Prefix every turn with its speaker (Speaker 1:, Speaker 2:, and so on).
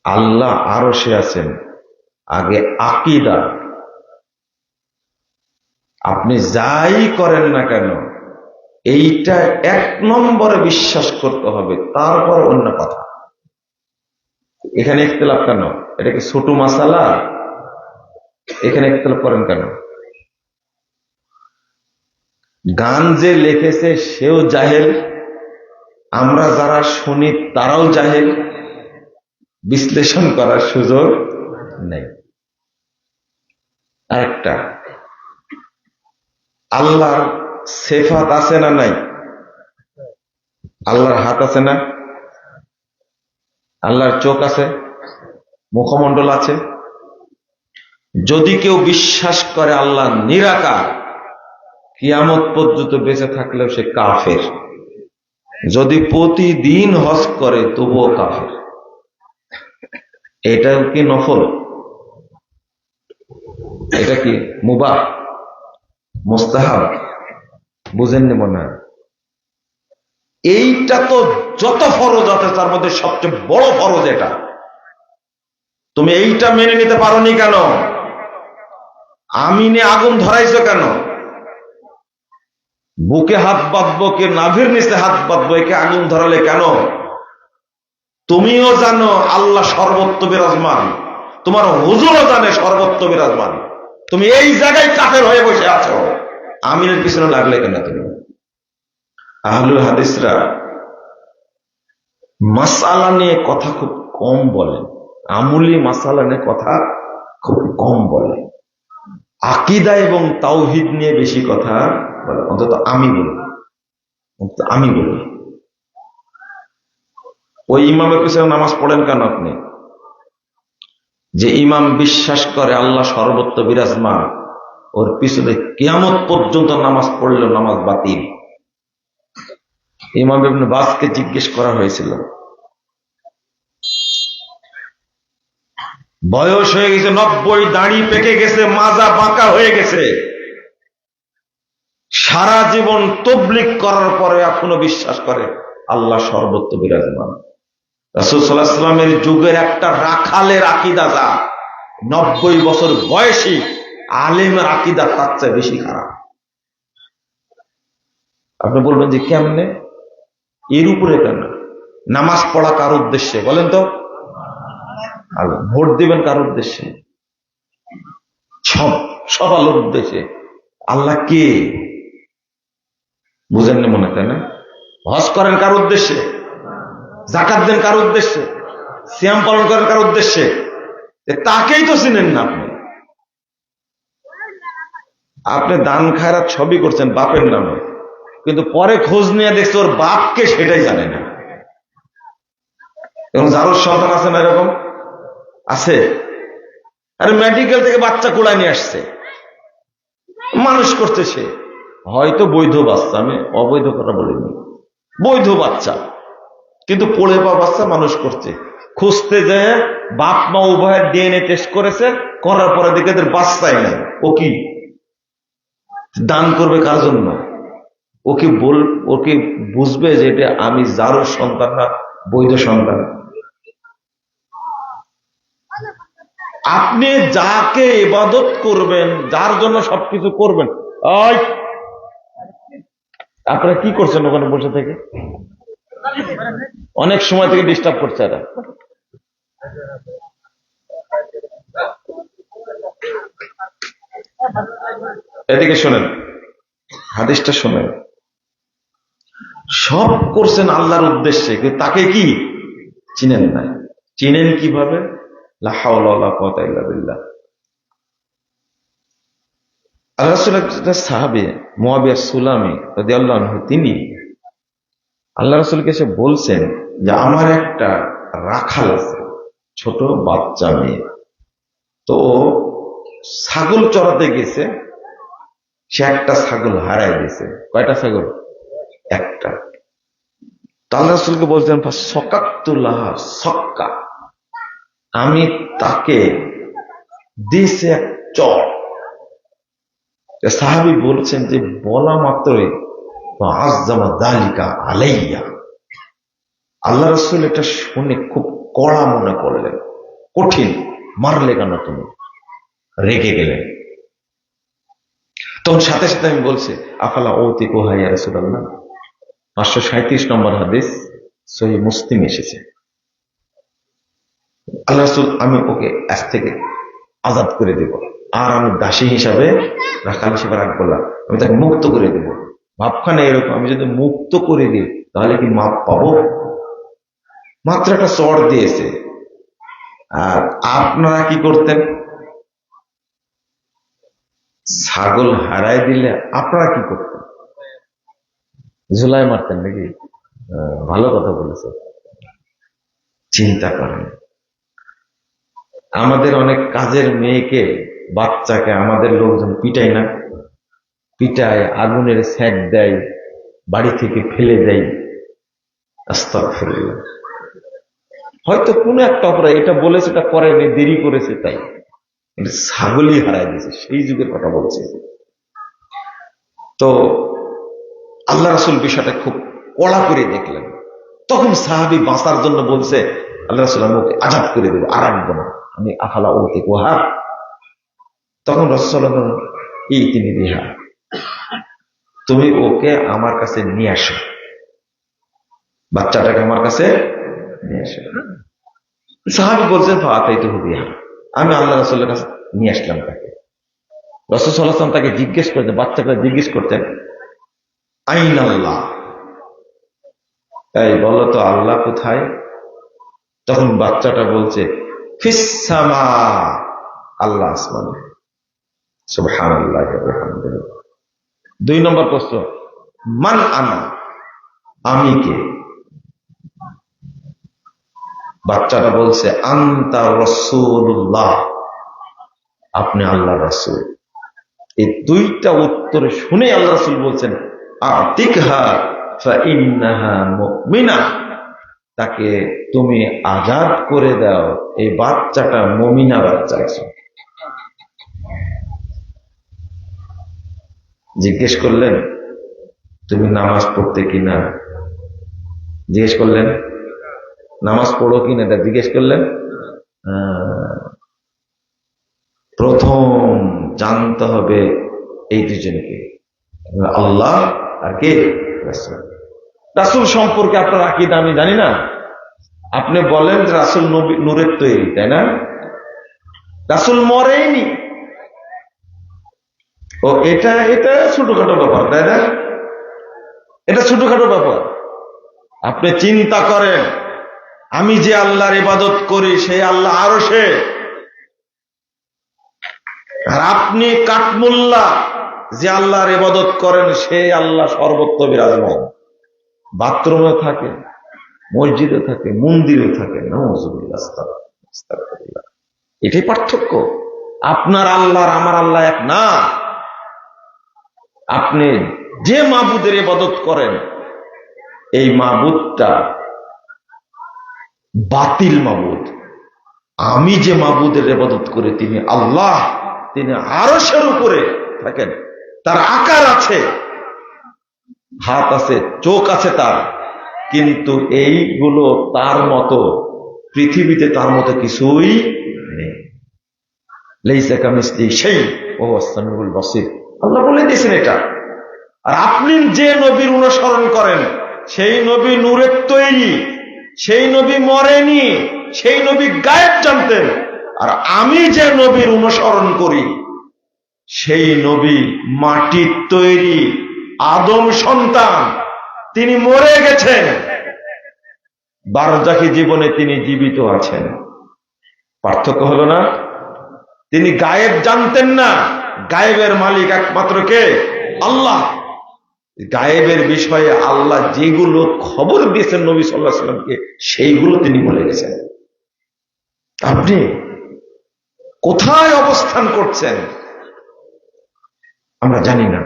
Speaker 1: আল্লাহ আরশে আছেন, আগে আকীদা। আপনি যাই করেন না কেন এইটা এক নম্বরে বিশ্বাস করতে হবে, তারপর অন্য কথা। এখানে ইখতিলাফ কেন? এটা কি ছোট মাসালা? এখানে ইখতিলাফ করেন কেন? গান যে লিখেছে সেও জাহেল, আমরা যারা শুনি তারাও জাহেল, বিশ্লেষণ করার সুযোগ নেই। আরেকটা, আল্লাহর সিফাত আছে না নাই? আল্লাহর হাত আছে না? আল্লাহর চোখ আছে, মুখমণ্ডল আছে। যদি কেউ বিশ্বাস করে আল্লাহ নিরাকার, কিয়ামত পর্যন্ত বেঁচে থাকলেও সে কাফের। যদি প্রতিদিন হজ করে তবুও কাফের। এটা কি নফল? এটা কি মুবাহ, মুস্তাহাব? বুঝেননি মনে হয়। এইটা তো যত ফরজ আছে তার মধ্যে সবচেয়ে বড় ফরজ এটা। তুমি এইটা মেনে নিতে পারোনি কেন? আমিনে আগুন ধরাইছো কেন? বুকে হাত বাঁধবো কে নাভির নিচে হাত বাঁধবো, একে আগুন ধরালে কেন? তুমিও জানো আল্লাহ সর্বত্র বিরাজমান, তোমার হুজুরও জানে সর্বত্র বিরাজমান, তুমি এই জায়গায় কাফের হয়ে বসে আছো। আমিনের পিছনে লাগলে কেন তুমি? আহলুল হাদিসরা মাসালা নিয়ে কথা খুব কম বলেন, আমুলি মাসালা নিয়ে কথা খুব কম বলে, আকীদা এবং তাওহীদ নিয়ে বেশি কথা বলে। অন্তত আমি বলি ওই ইমামের পিছনে নামাজ পড়েন কেন আপনি? যে ইমাম বিশ্বাস করে আল্লাহ সর্বত্র বিরাজমান, ওর পিছনে কিয়ামত পর্যন্ত নামাজ পড়লে নামাজ বাতিল। ইমাম ইবনে বাজকে জিজ্ঞেস করা হয়েছিল, বয়স হয়ে গেছে 90, দাড়ি পেকে গেছে, মাজা বাঁকা হয়ে গেছে, সারা জীবন তাবলীগ করার পরে এখনো বিশ্বাস করে আল্লাহ সর্বত্র বিরাজমান। রাসূল সাল্লাল্লাহু আলাইহি ওয়াসাল্লামের যুগের একটা রাখালের আকীদা যা, 90 বছর বয়সী আলেমের আকীদা তার চেয়ে বেশি খারাপ। আপনি বলবেন যে কেমনে? এর উপরে কেন? নামাজ পড়া কার উদ্দেশ্যে বলেন তো? ভোট দিবেন কার উদ্দেশ্যে? সব আল্লাহর উদ্দেশ্যে। আল্লাহ কে বুঝেননি মনে, তাই না? হজ করেন কার উদ্দেশ্যে? যাকাত দেন কার উদ্দেশ্যে? সিয়াম পালন করেন কার উদ্দেশ্যে? তাকেই তো চিনেন না আপনি। আপনি দান খায়রাত সবই করছেন বাপের নামে, কিন্তু পরে খোঁজ নিয়ে দেখছে ওর বাপকে সেটাই জানে না। এবং যারোর সন্তান আছে না, এরকম আছে। আরে মেডিকেল থেকে বাচ্চা কুড়ায় নিয়ে আসছে, মানুষ করছে সে, হয়তো বৈধ বাচ্চা, আমি অবৈধ কথা বলিনি, বৈধ বাচ্চা, কিন্তু পড়ে পাওয়া বাচ্চা মানুষ করছে। খুঁজতে যায় বাপ মা উভয়ের ডিএনএ টেস্ট করেছে, করার পরে দেখে এদের বাচ্চাই নাই। ও কি দান করবে কার জন্য? ওকে বুঝবে যে এটা আমি যারোর সন্তান না, বৈধ সন্তান। আপনি যাকে ইবাদত করবেন, যার জন্য সবকিছু করবেন, আপনারা কি করছেন ওখানে বসে থেকে? অনেক সময় থেকে ডিস্টার্ব করছে এরা। এদিকে শোনেন, হাদিসটা শোনেন। সব করছেন আল্লাহর উদ্দেশ্যে, কিন্তু তাকে কি চিনেন না। চিনেন কিভাবে? লা হাওলা ওয়ালা কুওয়াতা ইল্লা বিল্লাহ। আল্লাহ রাসূলের সাহাবী মুআবিয়া সুলামি রাদিয়াল্লাহু আনহু, তিনি আল্লাহ রাসূলকে এসে বলছেন যে আমার একটা রাখাল আছে, ছোট বাচ্চা মেয়ে, তো ছাগল চড়াতে গেছে, সে একটা ছাগল হারাই গেছে। কয়টা ছাগল? একটা। আল্লাহ রাসূলকে বলছেন সকাতুল্লাহ সক্কা, আমি তাকে দিয়েছি এক চড়। সাহাবী বলছেন যে বলা মাত্রই আযযামা যালিকা আলাইয়া, আল্লাহ রাসূল এটা শুনে খুব কড়া মনে করলেন। কঠিন, মারলে কেন তুমি? রেগে গেলেন। তখন সাথে সাথে আমি বলছি, আফালা ওতি কোহা ইয়া রাসূলুল্লাহ, 537 নম্বর হাদিস, সহিহ মুসলিম এসেছে। আল্লাহ রাসূল, আমি ওকে আজ থেকে আজাদ করে দেব, আর আমি দাসী হিসাবে রাখাল হিসেবে রাখবো না, আমি তাকে মুক্ত করে দেব। ভাবখানে এরকম, আমি যদি মুক্ত করে দিই তাহলে কি মাপ পাবো? মাত্র একটা চড় দিয়েছে। আর আপনারা কি করতেন? ছাগল হারাই দিলে আপনারা কি করতেন? ঝুলাই মারতেন নাকি? ভালো কথা বলেছে। চিন্তা করেন, আমাদের অনেক কাজের মেয়েকে, বাচ্চাকে আমাদের লোকজন পিটায় না? পিটায়, আগুনের সেক দেয়, বাড়ি থেকে ফেলে দেয়। আস্তাগফিরুল্লাহ। হয়তো কোন একটা অপরাধ, এটা বলেছে, এটা করেনি, দেরি করেছে, তাই ছাগলই হারাই দিয়েছে। সেই যুগের কথা বলছে। তো আল্লাহ রাসূল বিষয়টা খুব কড়া করে দেখলেন। তখন সাহাবী বাঁচার জন্য বলছে, আল্লাহ রাসূল, আমি ওকে আজাদ করে দেবো, আর রাখবো না, আমি আফালা ওতে কোহা। তখন রাসূল তিনি বিহা, তুমি ওকে আমার কাছে নিয়ে আসো, বাচ্চাটাকে আমার কাছে নিয়ে আসো। সাহাবী বলছেন, ফাআতাইতুহু বিহা, আমি আল্লাহ রাসূলের কাছে নিয়ে আসলাম তাকে। রাসূল সাল্লাল্লাহু আলাইহি ওয়াসাল্লাম তাকে জিজ্ঞেস করতেন, বাচ্চাকে জিজ্ঞেস করতেন, আইনাল্লাহ, এই বলো তো আল্লাহ কোথায়? তখন বাচ্চাটা বলছে, ফিস সামা, আল্লাহ আসমানে। সুবহানাল্লাহ ওয়া বিহামদিহি। 2 নম্বর প্রশ্ন, মান আনা, আমি কে? বাচ্চাটা বলছে, আনতা রাসূলুল্লাহ, আপনি আল্লাহর রাসূল। এই 2টা উত্তর শুনে আল্লাহ রাসূল বলছেন, আতিকহা ফাইন্নাহা মুমিনা, তাকে তুমি আজাদ করে দাও, এই বাচ্চাটা মুমিনা বাচ্চা আছে। জিজ্ঞেস করলেন, তুমি নামাজ পড়তে কিনা? জিজ্ঞেস করলেন, নামাজ পড়ো কিনা? এটা জিজ্ঞেস করলেন। প্রথম জানতে হবে এই দুজনকে, আল্লাহ আর কে? রাসূল। রাসূল সম্পর্কে আপনার আকীদা আমি জানি না। আপনি বলেন যে রাসূল নূরের তৈরি, তাই না? রাসূল মরেনি। ও এটা এটা ছোটখাটো ব্যাপার, তাই না? এটা ছোটখাটো ব্যাপার। আপনি চিন্তা করেন, আমি যে আল্লাহর ইবাদত করি সেই আল্লাহ আরশে, আর আপনি কাঠমুল্লা যে আল্লাহর ইবাদত করেন সেই আল্লাহ সর্বত্র বিরাজমান। বাথরুমে থাকে, মসজিদে থাকে, মন্দিরে থাকে। নাউযুবিল্লাহ, আস্তাগফিরুল্লাহ। এটাই পার্থক্য। আপনার আল্লাহ আর আমার আল্লাহ এক না। আপনি যে মাবুদের ইবাদত করেন এই মাবুদটা বাতিল মাবুদ। আমি যে মাবুদের ইবাদত করি তিনি আল্লাহ, তিনি আরশের উপরে থাকেন, তার আকার আছে, হাত আছে, চোখ আছে তার, কিন্তু এইগুলো তার মতো, পৃথিবীতে তার মতো কিছুই নেই। লাইসা কামিসলিহি শাইউন ওয়া হুয়াস সামিউল বাসীর, আল্লাহ বলে দিয়েছেন এটা। আর আপনি যে নবীর অনুসরণ করেন সেই নবী নূরের তৈরি, সেই নবী মরেনি, সেই নবী গায়েব জানতেন। আর আমি যে নবীর অনুসরণ করি সেই নবী মাটির তৈরি, আদম সন্তান, তিনি মরে গেছেন, বারজাখী জীবনে তিনি জীবিত আছেন। পার্থক্য হলো না? তিনি গায়েব জানতেন না, গায়েবের মালিক একমাত্র কে? আল্লাহ। গায়েবের বিষয়ে আল্লাহ যেগুলো খবর দিয়েছেন নবী সাল্লাল্লাহু আলাইহি ওয়াসাল্লামকে সেইগুলো তিনি বলে গেছেন। আপনি কোথায় অবস্থান করছেন আমরা জানি না।